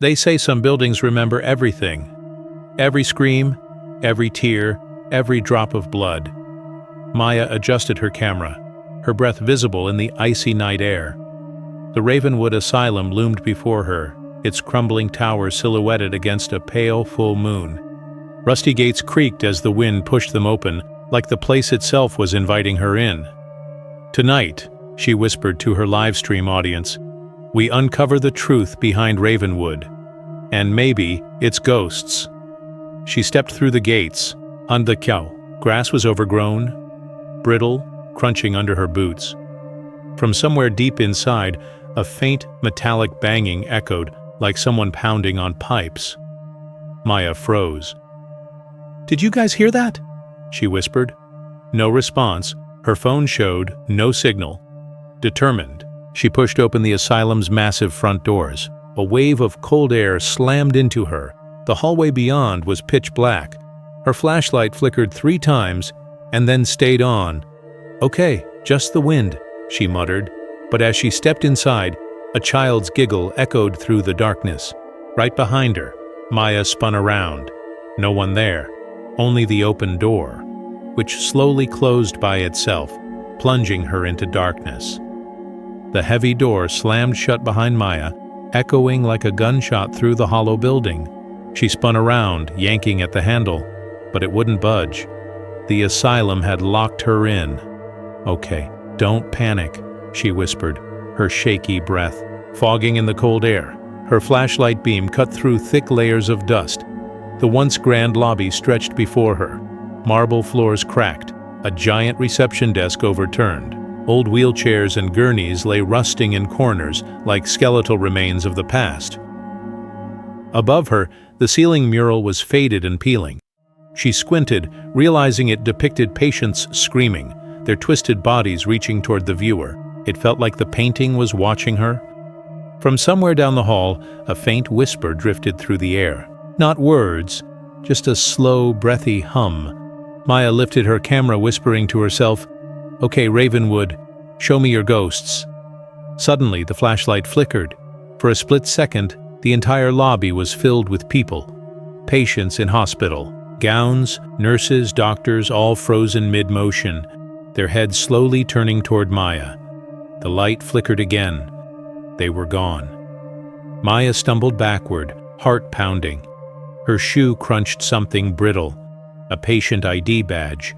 They say some buildings remember everything. Every scream, every tear, every drop of blood. Maya adjusted her camera, her breath visible in the icy night air. The Ravenwood Asylum loomed before her, its crumbling towers silhouetted against a pale, full moon. Rusty gates creaked as the wind pushed them open, like the place itself was inviting her in. "Tonight," she whispered to her live-stream audience, "we uncover the truth behind Ravenwood. And maybe it's ghosts." She stepped through the gates. On the cow, grass was overgrown, brittle, crunching under her boots. From somewhere deep inside, a faint metallic banging echoed like someone pounding on pipes. Maya froze. "Did you guys hear that?" she whispered. No response. Her phone showed no signal. Determined, she pushed open the asylum's massive front doors. A wave of cold air slammed into her. The hallway beyond was pitch black. Her flashlight flickered 3 times and then stayed on. "Okay, just the wind," she muttered. But as she stepped inside, a child's giggle echoed through the darkness. Right behind her, Maya spun around. No one there, only the open door, which slowly closed by itself, plunging her into darkness. The heavy door slammed shut behind Maya, echoing like a gunshot through the hollow building. She spun around, yanking at the handle, but it wouldn't budge. The asylum had locked her in. "Okay, don't panic," she whispered, her shaky breath fogging in the cold air. Her flashlight beam cut through thick layers of dust. The once grand lobby stretched before her. Marble floors cracked, a giant reception desk overturned. Old wheelchairs and gurneys lay rusting in corners like skeletal remains of the past. Above her, the ceiling mural was faded and peeling. She squinted, realizing it depicted patients screaming, their twisted bodies reaching toward the viewer. It felt like the painting was watching her. From somewhere down the hall, a faint whisper drifted through the air. Not words, just a slow, breathy hum. Maya lifted her camera, whispering to herself, "Okay, Ravenwood, show me your ghosts." Suddenly, the flashlight flickered. For a split second, the entire lobby was filled with people. Patients in hospital. Gowns, nurses, doctors, all frozen mid-motion, their heads slowly turning toward Maya. The light flickered again. They were gone. Maya stumbled backward, heart pounding. Her shoe crunched something brittle, a patient ID badge.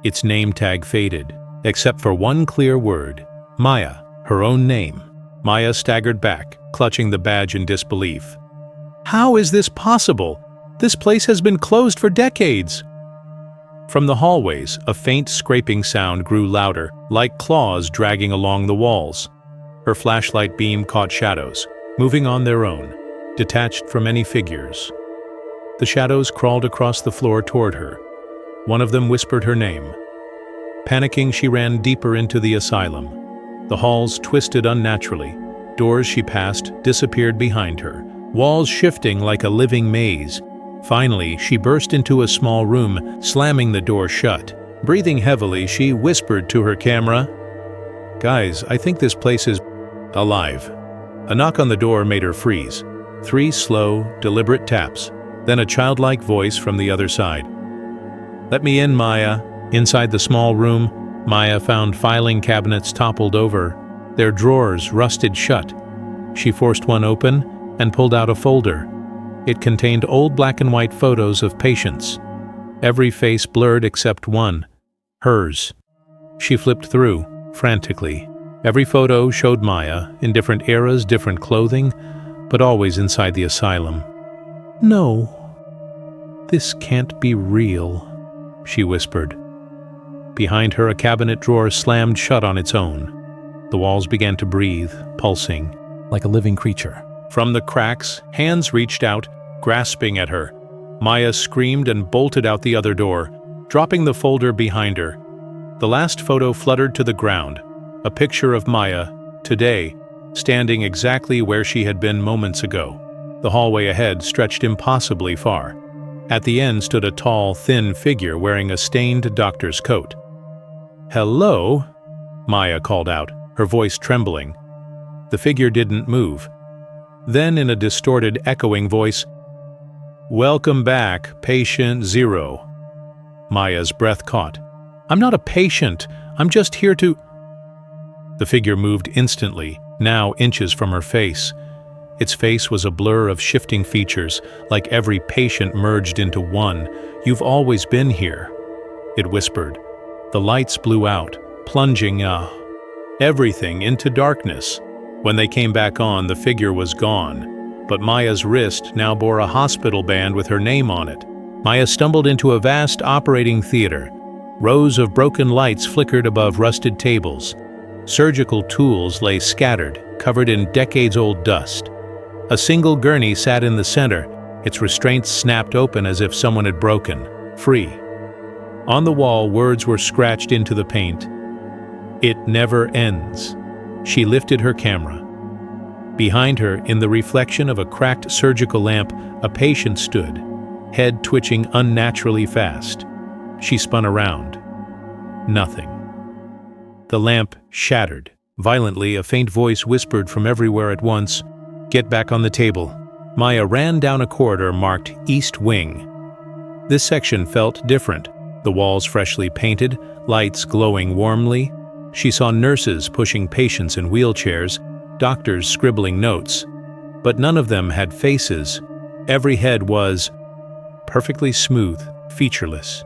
Its name tag faded, except for one clear word, Maya, her own name. Maya staggered back, clutching the badge in disbelief. "How is this possible? This place has been closed for decades." From the hallways, a faint scraping sound grew louder, like claws dragging along the walls. Her flashlight beam caught shadows, moving on their own, detached from any figures. The shadows crawled across the floor toward her. One of them whispered her name. Panicking, she ran deeper into the asylum. The halls twisted unnaturally. Doors she passed disappeared behind her, walls shifting like a living maze. Finally, she burst into a small room, slamming the door shut. Breathing heavily, she whispered to her camera, "Guys, I think this place is alive." A knock on the door made her freeze. 3 slow, deliberate taps, then a childlike voice from the other side. "Let me in, Maya." Inside the small room, Maya found filing cabinets toppled over, their drawers rusted shut. She forced one open and pulled out a folder. It contained old black and white photos of patients. Every face blurred except one, hers. She flipped through, frantically. Every photo showed Maya, in different eras, different clothing, but always inside the asylum. "No, this can't be real," she whispered. Behind her, a cabinet drawer slammed shut on its own. The walls began to breathe, pulsing, like a living creature. From the cracks, hands reached out, grasping at her. Maya screamed and bolted out the other door, dropping the folder behind her. The last photo fluttered to the ground, a picture of Maya, today, standing exactly where she had been moments ago. The hallway ahead stretched impossibly far. At the end stood a tall, thin figure wearing a stained doctor's coat. "Hello?" Maya called out, her voice trembling. The figure didn't move. Then in a distorted, echoing voice, "Welcome back, patient 0. Maya's breath caught. "I'm not a patient. I'm just here to—" The figure moved instantly, now inches from her face. Its face was a blur of shifting features, like every patient merged into one. "You've always been here," it whispered. The lights blew out, plunging everything into darkness. When they came back on, the figure was gone, but Maya's wrist now bore a hospital band with her name on it. Maya stumbled into a vast operating theater. Rows of broken lights flickered above rusted tables. Surgical tools lay scattered, covered in decades-old dust. A single gurney sat in the center, its restraints snapped open as if someone had broken, free. On the wall, words were scratched into the paint. "It never ends." She lifted her camera. Behind her, in the reflection of a cracked surgical lamp, a patient stood, head twitching unnaturally fast. She spun around. Nothing. The lamp shattered. Violently, a faint voice whispered from everywhere at once, "Get back on the table." Maya ran down a corridor marked East Wing. This section felt different. The walls freshly painted, lights glowing warmly. She saw nurses pushing patients in wheelchairs, doctors scribbling notes. But none of them had faces. Every head was perfectly smooth, featureless.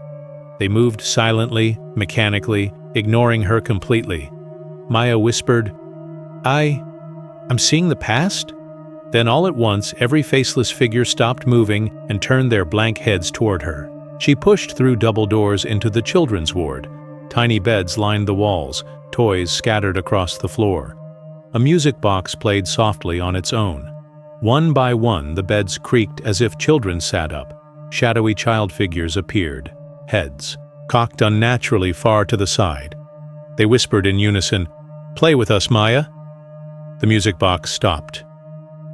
They moved silently, mechanically, ignoring her completely. Maya whispered, I'm seeing the past?" Then all at once, every faceless figure stopped moving and turned their blank heads toward her. She pushed through double doors into the children's ward. Tiny beds lined the walls, toys scattered across the floor. A music box played softly on its own. One by one, the beds creaked as if children sat up. Shadowy child figures appeared, heads, cocked unnaturally far to the side. They whispered in unison, "Play with us, Maya." The music box stopped.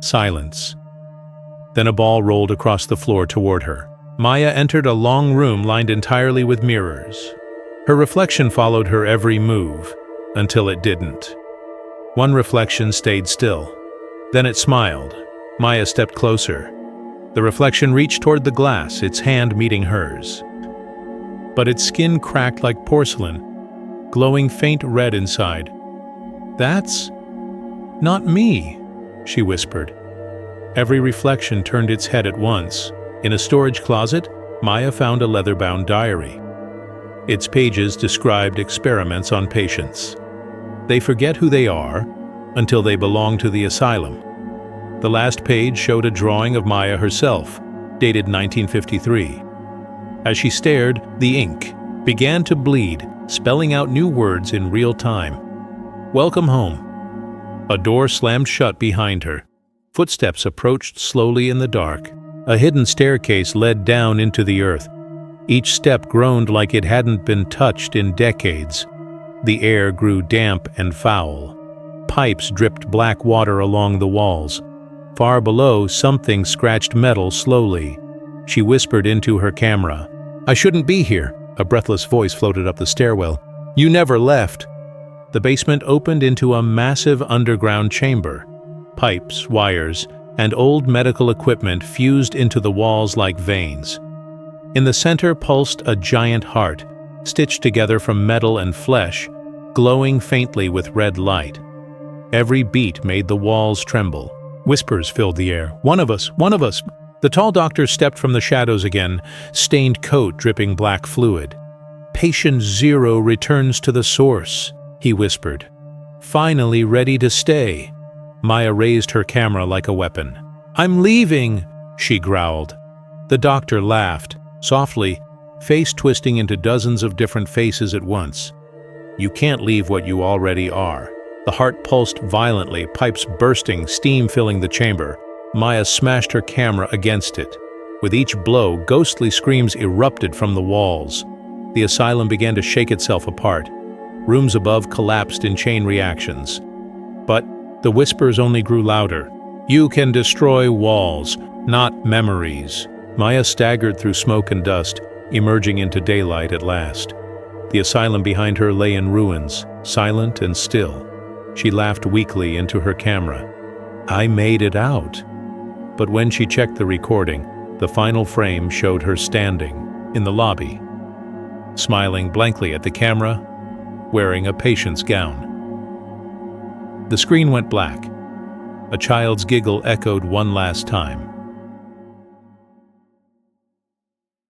Silence. Then a ball rolled across the floor toward her. Maya entered a long room lined entirely with mirrors. Her reflection followed her every move, until it didn't. One reflection stayed still. Then it smiled. Maya stepped closer. The reflection reached toward the glass, its hand meeting hers. But its skin cracked like porcelain, glowing faint red inside. "That's not me," she whispered. Every reflection turned its head at once. In a storage closet, Maya found a leather-bound diary. Its pages described experiments on patients. They forget who they are until they belong to the asylum. The last page showed a drawing of Maya herself, dated 1953. As she stared, the ink began to bleed, spelling out new words in real time. "Welcome home." A door slammed shut behind her. Footsteps approached slowly in the dark. A hidden staircase led down into the earth. Each step groaned like it hadn't been touched in decades. The air grew damp and foul. Pipes dripped black water along the walls. Far below, something scratched metal slowly. She whispered into her camera, "I shouldn't be here." A breathless voice floated up the stairwell. "You never left." The basement opened into a massive underground chamber. Pipes, wires, and old medical equipment fused into the walls like veins. In the center pulsed a giant heart, stitched together from metal and flesh, glowing faintly with red light. Every beat made the walls tremble. Whispers filled the air. "One of us! One of us!" The tall doctor stepped from the shadows again, stained coat dripping black fluid. "Patient 0 returns to the source," he whispered. "Finally ready to stay." Maya raised her camera like a weapon. "I'm leaving," she growled. The doctor laughed, softly, face twisting into dozens of different faces at once. "You can't leave what you already are." The heart pulsed violently, pipes bursting, steam filling the chamber. Maya smashed her camera against it. With each blow, ghostly screams erupted from the walls. The asylum began to shake itself apart. Rooms above collapsed in chain reactions. But the whispers only grew louder. "You can destroy walls, not memories." Maya staggered through smoke and dust, emerging into daylight at last. The asylum behind her lay in ruins, silent and still. She laughed weakly into her camera. "I made it out." But when she checked the recording, the final frame showed her standing in the lobby, smiling blankly at the camera, wearing a patient's gown. The screen went black. A child's giggle echoed one last time.